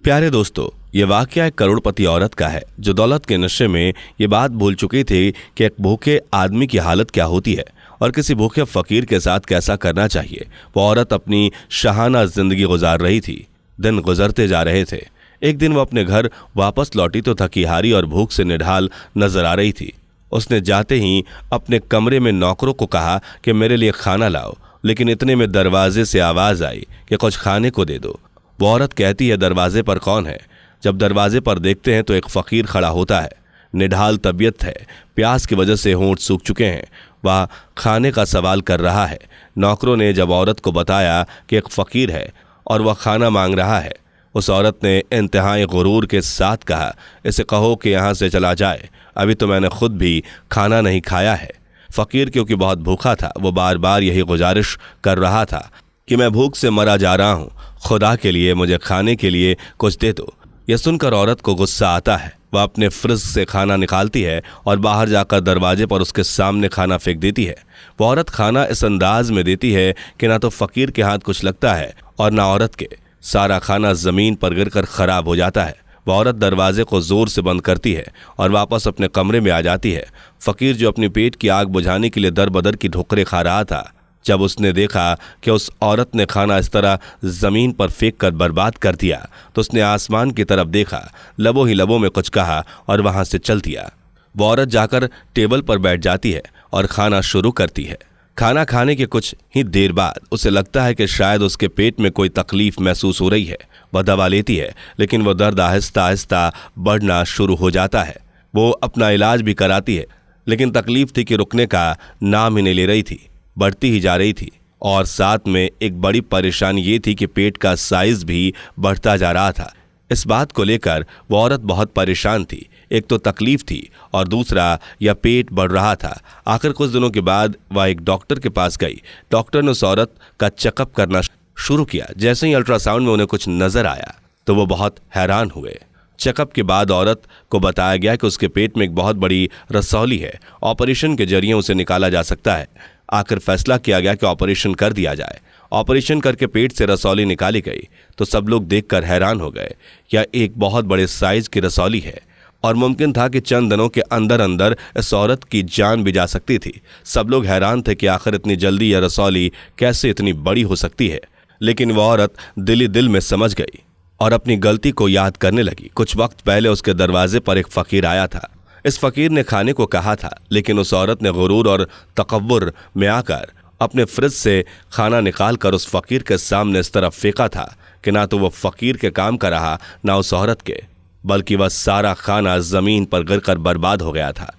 प्यारे दोस्तों, ये वाकया एक करोड़पति औरत का है जो दौलत के नशे में ये बात भूल चुकी थी कि एक भूखे आदमी की हालत क्या होती है और किसी भूखे फकीर के साथ कैसा करना चाहिए। वो औरत अपनी शाहाना जिंदगी गुजार रही थी। दिन गुजरते जा रहे थे। एक दिन वो अपने घर वापस लौटी तो थकी हारी और भूख से निढाल नजर आ रही थी। उसने जाते ही अपने कमरे में नौकरों को कहा कि मेरे लिए खाना लाओ, लेकिन इतने में दरवाजे से आवाज आई कि कुछ खाने को दे दो। वो औरत कहती है, दरवाजे पर कौन है? जब दरवाजे पर देखते हैं तो एक फकीर खड़ा होता है। निढाल तबीयत है, प्यास की वजह से होंठ सूख चुके हैं। वह खाने का सवाल कर रहा है। नौकरों ने जब औरत को बताया कि एक फकीर है और वह खाना मांग रहा है, उस औरत ने इंतहाई गुरूर के साथ कहा, इसे कहो कि यहाँ से चला जाए, अभी तो मैंने खुद भी खाना नहीं खाया है। फकीर क्योंकि बहुत भूखा था, वो बार बार यही गुजारिश कर रहा था कि मैं भूख से मरा जा रहा हूँ, खुदा के लिए मुझे खाने के लिए कुछ दे दो। यह सुनकर औरत को गुस्सा आता है। वह अपने फ्रिज से खाना निकालती है और बाहर जाकर दरवाजे पर उसके सामने खाना फेंक देती है। वह औरत खाना इस अंदाज में देती है कि ना तो फकीर के हाथ कुछ लगता है और ना औरत के। सारा खाना जमीन पर गिरकर खराब हो जाता है। वह औरत दरवाजे को जोर से बंद करती है और वापस अपने कमरे में आ जाती है। फकीर जो अपनी पेट की आग बुझाने के लिए दर बदर की ठोकरें खा रहा था, जब उसने देखा कि उस औरत ने खाना इस तरह जमीन पर फेंक कर बर्बाद कर दिया, तो उसने आसमान की तरफ देखा, लबों ही लबों में कुछ कहा और वहां से चल दिया। वो औरत जाकर टेबल पर बैठ जाती है और खाना शुरू करती है। खाना खाने के कुछ ही देर बाद उसे लगता है कि शायद उसके पेट में कोई तकलीफ महसूस हो रही है। वह दवा लेती है, लेकिन वह दर्द आहिस्ता आहिस्ता बढ़ना शुरू हो जाता है। वो अपना इलाज भी कराती है, लेकिन तकलीफ थी कि रुकने का नाम ही नहीं ले रही थी, बढ़ती ही जा रही थी। और साथ में एक बड़ी परेशानी ये थी कि पेट का साइज भी बढ़ता जा रहा था। इस बात को लेकर वो औरत बहुत परेशान थी। एक तो तकलीफ थी और दूसरा यह पेट बढ़ रहा था। आखिर कुछ दिनों के बाद वह एक डॉक्टर के पास गई। डॉक्टर ने उस औरत का चेकअप करना शुरू किया। जैसे ही अल्ट्रासाउंड में उन्हें कुछ नजर आया तो वो बहुत हैरान हुए। चेकअप के बाद औरत को बताया गया कि उसके पेट में एक बहुत बड़ी रसौली है। ऑपरेशन के जरिए उसे निकाला जा सकता है। आखिर फैसला किया गया कि ऑपरेशन कर दिया जाए। ऑपरेशन करके पेट से रसौली निकाली गई तो सब लोग देखकर हैरान हो गए। यह एक बहुत बड़े साइज की रसौली है और मुमकिन था कि चंद दिनों के अंदर अंदर इस औरत की जान भी जा सकती थी। सब लोग हैरान थे कि आखिर इतनी जल्दी यह रसौली कैसे इतनी बड़ी हो सकती है। लेकिन वह औरत दिल ही दिल में समझ गई और अपनी गलती को याद करने लगी। कुछ वक्त पहले उसके दरवाजे पर एक फकीर आया था। इस फकीर ने खाने को कहा था, लेकिन उस औरत ने गुरूर और तकव्वुर में आकर अपने फ्रिज से खाना निकालकर उस फकीर के सामने इस तरफ फेंका था कि ना तो वह फकीर के काम का रहा, ना उस औरत के, बल्कि वह सारा खाना जमीन पर गिरकर बर्बाद हो गया था।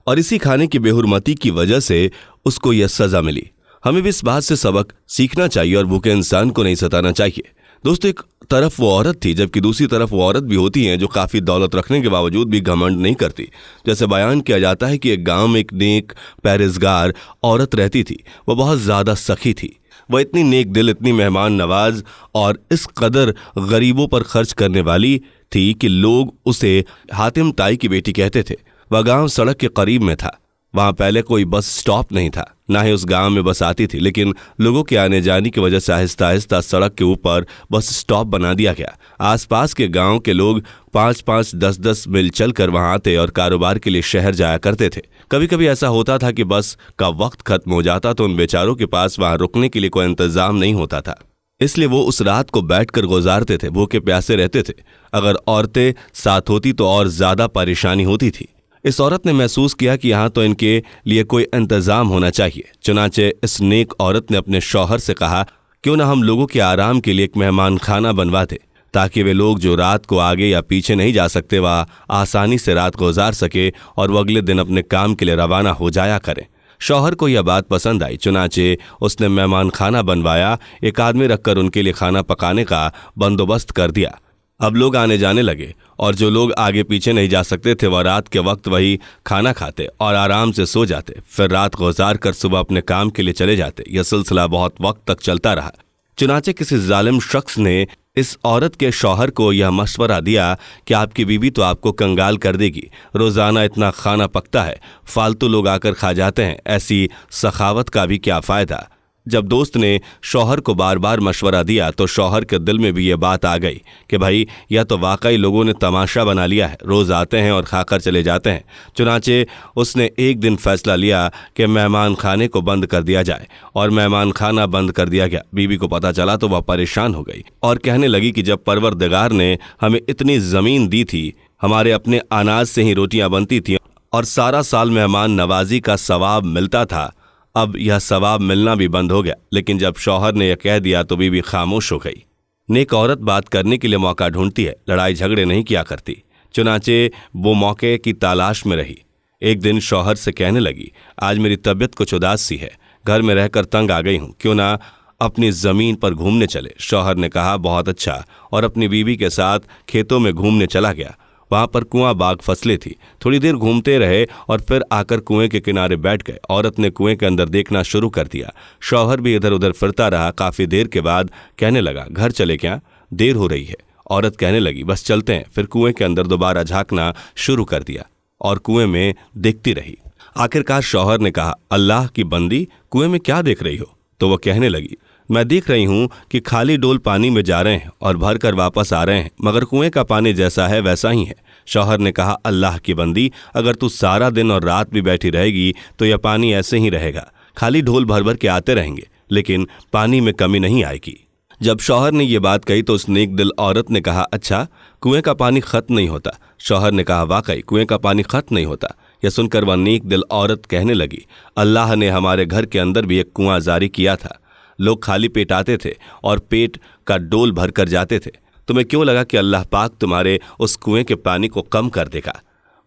और इसी खाने की बेहुरमती की वजह से उसको यह सजा मिली। हमें भी इस बात से सबक सीखना चाहिए और भूखे इंसान को नहीं सताना चाहिए। दोस्तों, एक तरफ वो औरत थी, जबकि दूसरी तरफ वो औरत भी होती हैं जो काफ़ी दौलत रखने के बावजूद भी घमंड नहीं करती। जैसे बयान किया जाता है कि एक गांव में एक नेक परहेजगार औरत रहती थी। वह बहुत ज़्यादा सखी थी। वह इतनी नेक दिल, इतनी मेहमान नवाज और इस कदर गरीबों पर खर्च करने वाली थी कि लोग उसे हातिम ताई की बेटी कहते थे। वह गाँव सड़क के करीब में था। वहाँ पहले कोई बस स्टॉप नहीं था, ना ही उस गांव में बस आती थी, लेकिन लोगों के आने जाने की वजह से आहिस्ता आहिस्ता सड़क के ऊपर बस स्टॉप बना दिया गया। आसपास के गांव के लोग 5-5, 10-10 मील चलकर वहां आते और कारोबार के लिए शहर जाया करते थे। कभी कभी ऐसा होता था कि बस का वक्त खत्म हो जाता तो उन बेचारों के पास वहां रुकने के लिए कोई इंतजाम नहीं होता था, इसलिए वो उस रात को बैठकर गुजारते थे, भूखे प्यासे रहते थे। अगर औरतें साथ होती तो और ज्यादा परेशानी होती थी। इस औरत ने महसूस किया कि यहाँ तो इनके लिए कोई इंतजाम होना चाहिए। चुनाचे इस नेक औरत ने अपने शौहर से कहा, क्यों ना हम लोगों के आराम के लिए एक मेहमान खाना बनवा दे, ताकि वे लोग जो रात को आगे या पीछे नहीं जा सकते वह आसानी से रात गुजार सके और वह अगले दिन अपने काम के लिए रवाना हो जाया करें। शौहर को यह बात पसंद आई। चुनाचे उसने मेहमान खाना बनवाया, एक आदमी रखकर उनके लिए खाना पकाने का बंदोबस्त कर दिया। अब लोग आने जाने लगे और जो लोग आगे पीछे नहीं जा सकते थे वह रात के वक्त वही खाना खाते और आराम से सो जाते, फिर रात गुजार कर सुबह अपने काम के लिए चले जाते। यह सिलसिला बहुत वक्त तक चलता रहा। चुनाचे किसी जालिम शख्स ने इस औरत के शौहर को यह मशवरा दिया कि आपकी बीवी तो आपको कंगाल कर देगी, रोजाना इतना खाना पकता है, फालतू लोग आकर खा जाते हैं, ऐसी सखावत का भी क्या फायदा। जब दोस्त ने शौहर को बार बार मशवरा दिया तो शौहर के दिल में भी ये बात आ गई कि भाई यह तो वाकई लोगों ने तमाशा बना लिया है, रोज़ आते हैं और खाकर चले जाते हैं। चुनाचे उसने एक दिन फैसला लिया कि मेहमान खाने को बंद कर दिया जाए और मेहमान खाना बंद कर दिया गया। बीवी को पता चला तो वह परेशान हो गई और कहने लगी कि जब परवरदिगार ने हमें इतनी ज़मीन दी थी, हमारे अपने अनाज से ही रोटियां बनती थीं और सारा साल मेहमान नवाजी का सवाब मिलता था, अब यह सवाब मिलना भी बंद हो गया। लेकिन जब शौहर ने यह कह दिया तो बीवी खामोश हो गई। नेक औरत बात करने के लिए मौका ढूंढती है, लड़ाई झगड़े नहीं किया करती। चुनाचे वो मौके की तलाश में रही। एक दिन शौहर से कहने लगी, आज मेरी तबीयत कुछ उदास सी है, घर में रहकर तंग आ गई हूँ, क्यों ना अपनी ज़मीन पर घूमने चले। शौहर ने कहा, बहुत अच्छा, और अपनी बीवी के साथ खेतों में घूमने चला गया। वहाँ पर कुआं बाग फसलें थी। थोड़ी देर घूमते रहे और फिर आकर कुएं के किनारे बैठ गए। औरत ने कुएं के अंदर देखना शुरू कर दिया। शौहर भी इधर उधर फिरता रहा। काफ़ी देर के बाद कहने लगा, घर चले क्या, देर हो रही है। औरत कहने लगी, बस चलते हैं। फिर कुएं के अंदर दोबारा झांकना शुरू कर दिया और कुएं में देखती रही। आखिरकार शौहर ने कहा, अल्लाह की बंदी, कुएं में क्या देख रही हो? तो वह कहने लगी, मैं देख रही हूं कि खाली डोल पानी में जा रहे हैं और भर कर वापस आ रहे हैं, मगर कुएं का पानी जैसा है वैसा ही है। शौहर ने कहा, अल्लाह की बंदी, अगर तू सारा दिन और रात भी बैठी रहेगी तो यह पानी ऐसे ही रहेगा, खाली ढोल भर भर के आते रहेंगे, लेकिन पानी में कमी नहीं आएगी। जब शौहर ने यह बात कही तो उस नेक दिल औरत ने कहा, अच्छा, कुएं का पानी खत्म नहीं होता? शौहर ने कहा, वाकई कुएं का पानी खत्म नहीं होता। यह सुनकर वह नेक दिल औरत कहने लगी, अल्लाह ने हमारे घर के अंदर भी एक कुआं जारी किया था। लोग खाली पेट आते थे और पेट का डोल भर कर जाते थे। तुम्हें क्यों लगा कि अल्लाह पाक तुम्हारे उस कुएं के पानी को कम कर देगा?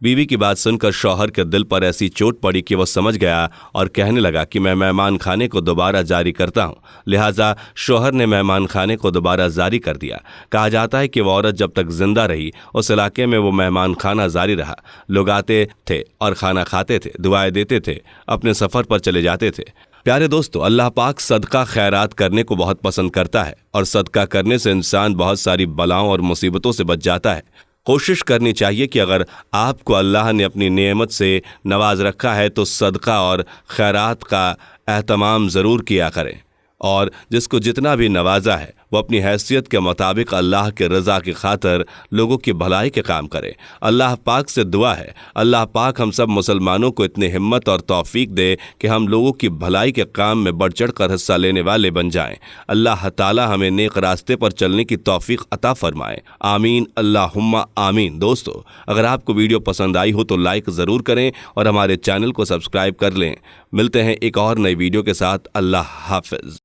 बीवी की बात सुनकर शौहर के दिल पर ऐसी चोट पड़ी कि वह समझ गया और कहने लगा कि मैं मेहमान खाने को दोबारा जारी करता हूँ। लिहाजा शौहर ने मेहमान खाने को दोबारा जारी कर दिया। कहा जाता है कि वह औरत जब तक जिंदा रही उस इलाके में वो मेहमान खाना जारी रहा। लोग आते थे और खाना खाते थे, दुआएं देते थे, अपने सफ़र पर चले जाते थे। प्यारे दोस्तों, अल्लाह पाक सदका खैरात करने को बहुत पसंद करता है और सदका करने से इंसान बहुत सारी बलाओं और मुसीबतों से बच जाता है। कोशिश करनी चाहिए कि अगर आपको अल्लाह ने अपनी नेमत से नवाज रखा है तो सदका और खैरात का एहतमाम ज़रूर किया करें, और जिसको जितना भी नवाजा है वो अपनी हैसियत के मुताबिक अल्लाह के रज़ा की खातर लोगों की भलाई के काम करे। अल्लाह पाक से दुआ है, अल्लाह पाक हम सब मुसलमानों को इतनी हिम्मत और तौफीक दे कि हम लोगों की भलाई के काम में बढ़ चढ़ कर हिस्सा लेने वाले बन जाएं। अल्लाह ताला हमें नेक रास्ते पर चलने की तौफीक अता फरमाए। आमीन, अल्लाहुम्मा आमीन। दोस्तों, अगर आपको वीडियो पसंद आई हो तो लाइक ज़रूर करें और हमारे चैनल को सब्सक्राइब कर लें। मिलते हैं एक और नई वीडियो के साथ। अल्लाह हाफ़िज़।